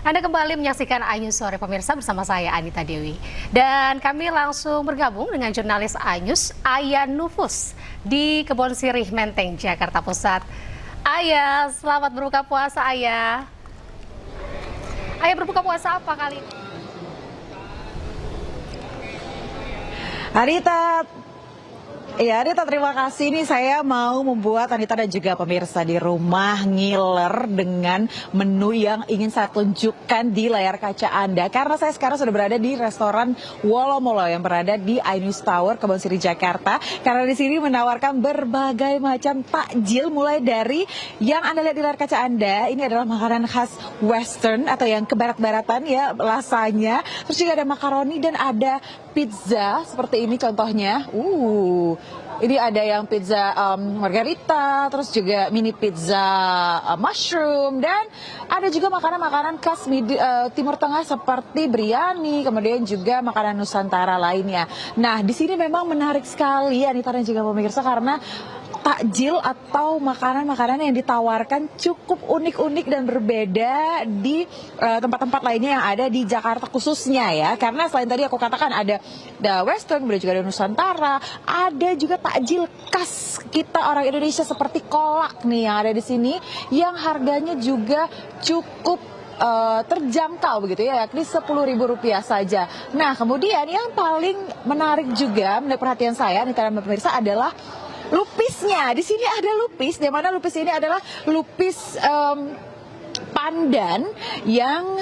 Anda kembali menyaksikan Anyus Sore pemirsa bersama saya Anita Dewi. Dan kami langsung bergabung dengan jurnalis Anyus, Aya Nufus, di Kebon Sirih, Menteng, Jakarta Pusat. Aya, selamat berbuka puasa Aya. Aya berbuka puasa apa kali ini? Anita, terima kasih. Nih saya mau membuat Anita dan juga pemirsa di rumah ngiler dengan menu yang ingin saya tunjukkan di layar kaca Anda. Karena saya sekarang sudah berada di restoran Wolomolo yang berada di Ainus Tower, Kebon Sirih, Jakarta. Karena di sini menawarkan berbagai macam takjil, mulai dari yang Anda lihat di layar kaca Anda. Ini adalah makanan khas Western atau yang kebarat-baratan ya, lasanya. Terus juga ada makaroni dan ada pizza seperti ini contohnya. Ini ada yang pizza margarita, terus juga mini pizza mushroom, dan ada juga makanan-makanan khas Timur Tengah seperti biryani, kemudian juga makanan Nusantara lainnya. Nah, di sini memang menarik sekali Anita dan juga pemirsa karena takjil atau makanan-makanan yang ditawarkan cukup unik-unik dan berbeda di tempat-tempat lainnya yang ada di Jakarta khususnya ya. Karena selain tadi aku katakan ada Western, kemudian juga ada Nusantara, ada juga takjil khas kita orang Indonesia seperti kolak nih yang ada di sini, yang harganya juga cukup terjangkau begitu ya, yakni Rp10.000 saja. Nah, kemudian yang paling menarik juga menurut perhatian saya nih teman pemirsa adalah lupisnya. Di sini ada lupis, di mana lupis ini adalah lupis pandan yang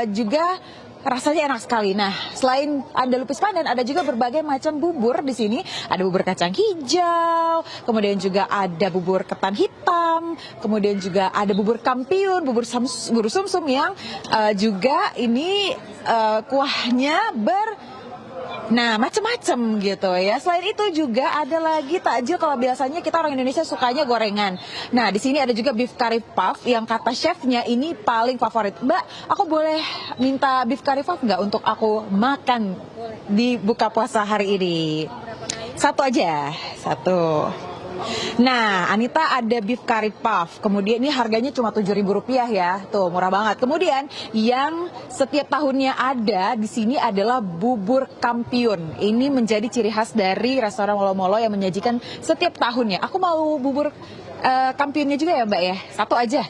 juga rasanya enak sekali. Nah, selain ada lupis pandan, ada juga berbagai macam bubur di sini. Ada bubur kacang hijau, kemudian juga ada bubur ketan hitam, kemudian juga ada bubur kampiun, bubur sumsum yang juga ini kuahnya macam-macam gitu ya. Selain itu juga ada lagi takjil, kalau biasanya kita orang Indonesia sukanya gorengan. Nah, di sini ada juga beef curry puff yang kata chefnya ini paling favorit. Mbak, aku boleh minta beef curry puff nggak untuk aku makan di buka puasa hari ini? Satu aja, satu. Nah, Anita ada beef curry puff. Kemudian ini harganya cuma Rp7.000 ya. Tuh, murah banget. Kemudian yang setiap tahunnya ada di sini adalah bubur kampiun. Ini menjadi ciri khas dari restoran Wolomolo yang menyajikan setiap tahunnya. Aku mau bubur kampionnya juga ya, Mbak ya. Satu aja.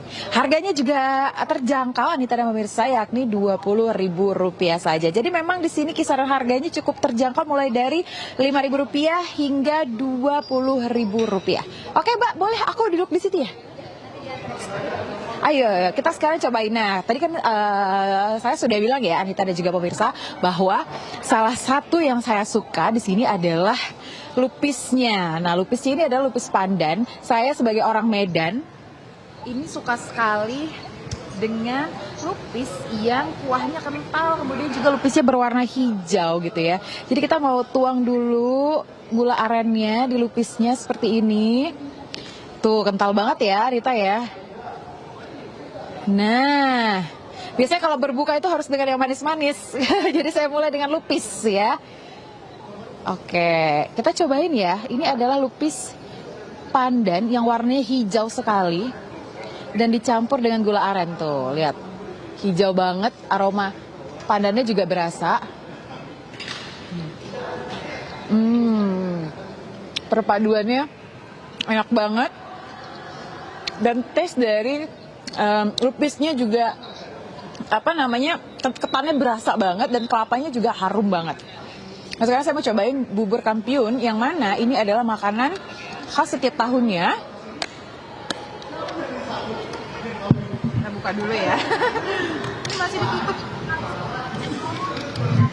Harganya juga terjangkau Anita dan pemirsa, yakni Rp20.000 saja. Jadi memang di sini kisaran harganya cukup terjangkau, mulai dari Rp5.000 hingga Rp20.000. Oke, Mbak, boleh aku duduk di situ ya? Ayo, kita sekarang cobain. Nah, tadi kan saya sudah bilang ya, Anita dan juga pemirsa, bahwa salah satu yang saya suka di sini adalah lupisnya. Nah, lupisnya ini adalah lupis pandan. Saya sebagai orang Medan ini suka sekali dengan lupis yang kuahnya kental, kemudian juga lupisnya berwarna hijau gitu ya. Jadi kita mau tuang dulu gula arennya di lupisnya seperti ini. Tuh, kental banget ya Rita ya. Nah, biasanya kalau berbuka itu harus dengan yang manis-manis. Jadi saya mulai dengan lupis ya. Oke, kita cobain ya. Ini adalah lupis pandan yang warnanya hijau sekali dan dicampur dengan gula aren. Tuh, lihat, hijau banget, aroma pandannya juga berasa. Perpaduannya enak banget, dan taste dari lupisnya juga ketannya berasa banget, dan kelapanya juga harum banget. Nah, sekarang saya mau cobain bubur kampiun, yang mana ini adalah makanan khas setiap tahunnya. Buka dulu ya. Masih ditutup.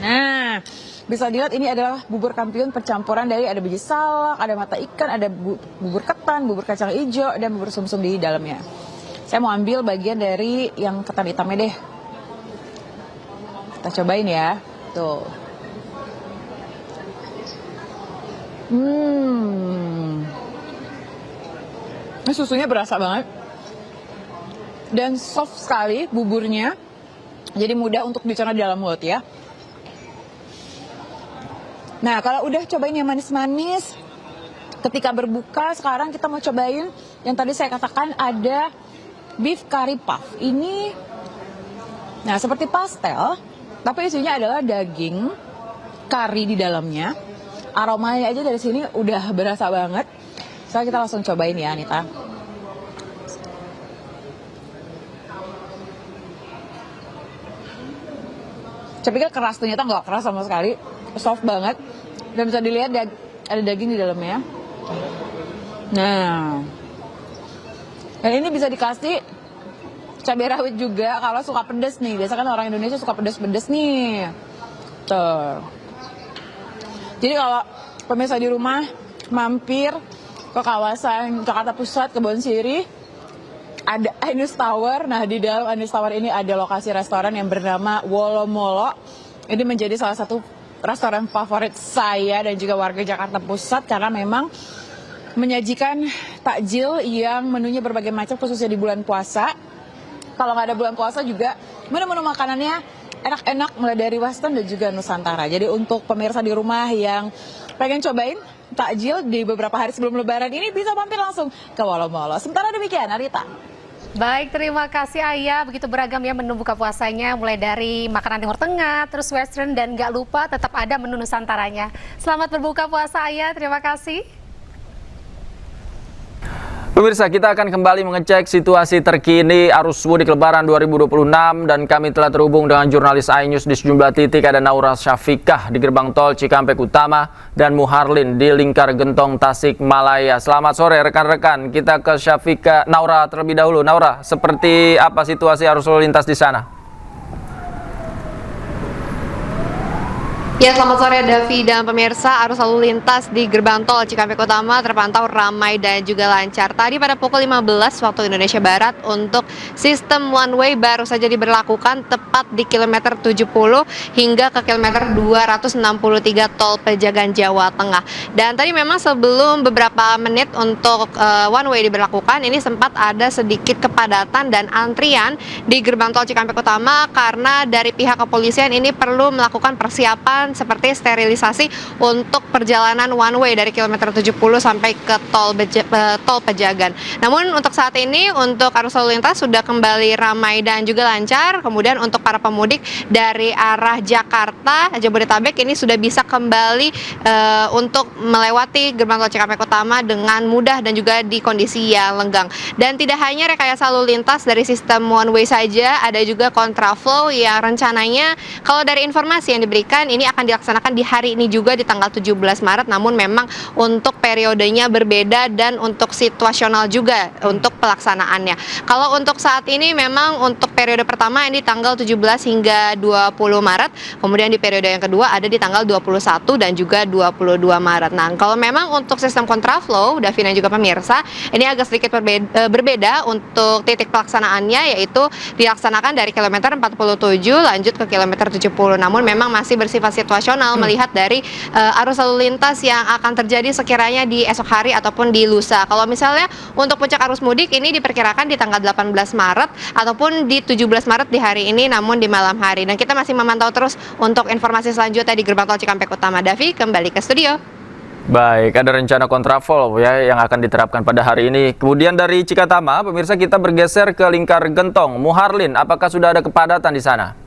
Nah, bisa dilihat ini adalah bubur kampiun percampuran dari ada biji salak, ada mata ikan, ada bubur ketan, bubur kacang hijau, dan bubur sumsum di dalamnya. Saya mau ambil bagian dari yang ketan hitamnya deh. Kita cobain ya. Tuh. Ini susunya berasa banget. Dan soft sekali buburnya, jadi mudah untuk dicerna di dalam mulut ya. Nah, kalau udah cobain yang manis-manis, ketika berbuka sekarang kita mau cobain yang tadi saya katakan ada beef curry puff. Ini, nah seperti pastel, tapi isinya adalah daging kari di dalamnya. Aromanya aja dari sini udah berasa banget. Sekarang kita langsung cobain ya, Anita. Saya pikir keras, ternyata nggak keras sama sekali. Soft banget. Dan bisa dilihat ada daging di dalamnya. Nah, dan ini bisa dikasih cabai rawit juga kalau suka pedes nih. Biasa kan orang Indonesia suka pedes-pedes nih. Tuh. Jadi kalau pemirsa di rumah mampir ke kawasan Jakarta Pusat, Kebonsiri, ada Ainus Tower. Nah, di dalam Ainus Tower ini ada lokasi restoran yang bernama Wolomolo. Ini menjadi salah satu restoran favorit saya dan juga warga Jakarta Pusat karena memang menyajikan takjil yang menunya berbagai macam khususnya di bulan puasa. Kalau nggak ada bulan puasa juga menu-menu makanannya enak-enak mulai dari western dan juga nusantara. Jadi untuk pemirsa di rumah yang pengen cobain takjil di beberapa hari sebelum lebaran ini bisa mampir langsung ke Wolomolo. Sementara demikian, Arita. Baik, terima kasih Ayah. Begitu beragam ya menu buka puasanya, mulai dari makanan Timur Tengah, terus western, dan nggak lupa tetap ada menu nusantaranya. Selamat berbuka puasa Ayah, terima kasih. Pemirsa, kita akan kembali mengecek situasi terkini arus mudik Lebaran 2026 dan kami telah terhubung dengan jurnalis iNews di sejumlah titik. Ada Naura Syafikah di gerbang tol Cikampek Utama dan Muharlin di Lingkar Gentong Tasikmalaya. Selamat sore rekan-rekan, kita ke Syafikah. Naura terlebih dahulu. Naura, seperti apa situasi arus lalu lintas di sana? Ya, selamat sore Davi dan pemirsa. Arus lalu lintas di gerbang tol Cikampek Utama terpantau ramai dan juga lancar. Tadi pada pukul 15 waktu Indonesia Barat untuk sistem one way baru saja diberlakukan tepat di kilometer 70 hingga ke kilometer 263 tol Pejagan Jawa Tengah. Dan tadi memang sebelum beberapa menit untuk one way diberlakukan, ini sempat ada sedikit kepadatan dan antrian di gerbang tol Cikampek Utama karena dari pihak kepolisian ini perlu melakukan persiapan seperti sterilisasi untuk perjalanan one way dari kilometer 70 sampai ke tol Pejagan. Namun untuk saat ini untuk arus lalu lintas sudah kembali ramai dan juga lancar. Kemudian untuk para pemudik dari arah Jakarta, Jabodetabek ini sudah bisa kembali untuk melewati gerbang tol Cikampek Utama dengan mudah dan juga di kondisi yang lenggang. Dan tidak hanya rekayasa lalu lintas dari sistem one way saja, ada juga kontraflow yang rencananya kalau dari informasi yang diberikan ini akan dilaksanakan di hari ini juga di tanggal 17 Maret, namun memang untuk periodenya berbeda dan untuk situasional juga untuk pelaksanaannya. Kalau untuk saat ini memang untuk periode pertama ini tanggal 17 hingga 20 Maret, kemudian di periode yang kedua ada di tanggal 21 dan juga 22 Maret. Nah, kalau memang untuk sistem kontraflow, Davina juga pemirsa, ini agak sedikit berbeda untuk titik pelaksanaannya, yaitu dilaksanakan dari kilometer 47 lanjut ke kilometer 70. Namun memang masih bersifat situasional melihat dari arus lalu lintas yang akan terjadi sekiranya di esok hari ataupun di lusa. Kalau misalnya untuk puncak arus mudik ini diperkirakan di tanggal 18 Maret ataupun di 17 Maret di hari ini, namun di malam hari. Dan kita masih memantau terus untuk informasi selanjutnya di gerbang tol Cikampek Utama. Davi, kembali ke studio. Baik, ada rencana kontraflow ya yang akan diterapkan pada hari ini. Kemudian dari Cikatama, pemirsa, kita bergeser ke Lingkar Gentong. Muharlin, apakah sudah ada kepadatan di sana?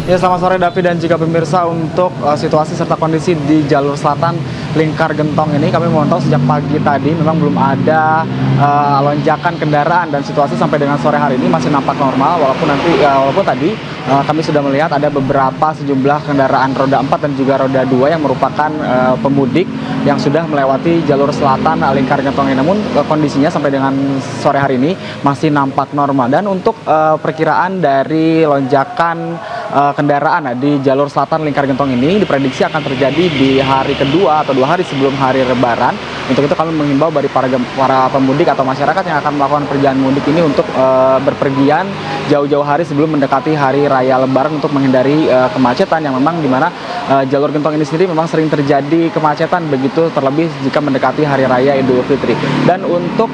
Ya, selamat sore Davi dan juga pemirsa. Untuk situasi serta kondisi di jalur selatan Lingkar Gentong ini kami memantau sejak pagi tadi memang belum ada lonjakan kendaraan dan situasi sampai dengan sore hari ini masih nampak normal walaupun tadi kami sudah melihat ada beberapa sejumlah kendaraan roda 4 dan juga roda 2 yang merupakan pemudik yang sudah melewati jalur selatan Lingkar Gentong ini. Namun kondisinya sampai dengan sore hari ini masih nampak normal. Dan untuk perkiraan dari lonjakan kendaraan di jalur selatan Lingkar Gentong ini diprediksi akan terjadi di hari kedua atau 2 hari sebelum hari Lebaran. Untuk itu kami menghimbau bagi para pemudik atau masyarakat yang akan melakukan perjalanan mudik ini untuk berpergian jauh-jauh hari sebelum mendekati hari raya Lebaran untuk menghindari kemacetan yang memang di mana jalur Gentong ini sendiri memang sering terjadi kemacetan, begitu terlebih jika mendekati hari raya Idul Fitri. Dan untuk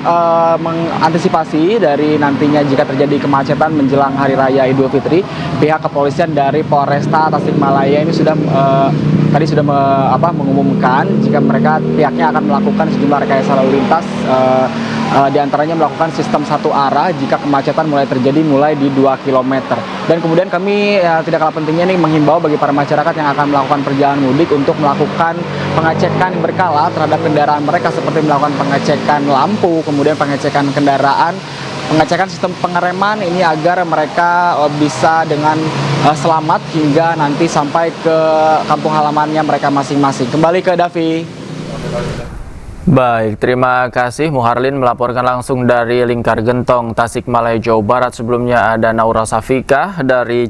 mengantisipasi dari nantinya jika terjadi kemacetan menjelang hari raya Idul Fitri, pihak kepolisian dari Polresta Tasikmalaya ini sudah tadi sudah mengumumkan jika pihaknya akan melakukan sejumlah rekayasa lalu lintas, diantaranya melakukan sistem satu arah jika kemacetan mulai di 2 km. Dan kemudian kami tidak kalah pentingnya nih menghimbau bagi para masyarakat yang akan melakukan perjalanan mudik untuk melakukan pengecekan berkala terhadap kendaraan mereka, seperti melakukan pengecekan lampu, kemudian pengecekan kendaraan, pengecekan sistem pengereman ini agar mereka bisa dengan selamat hingga nanti sampai ke kampung halamannya mereka masing-masing. Kembali ke Davi. Baik, terima kasih Muharlin melaporkan langsung dari Lingkar Gentong, Tasikmalaya, Jawa Barat. Sebelumnya ada Naura Safika dari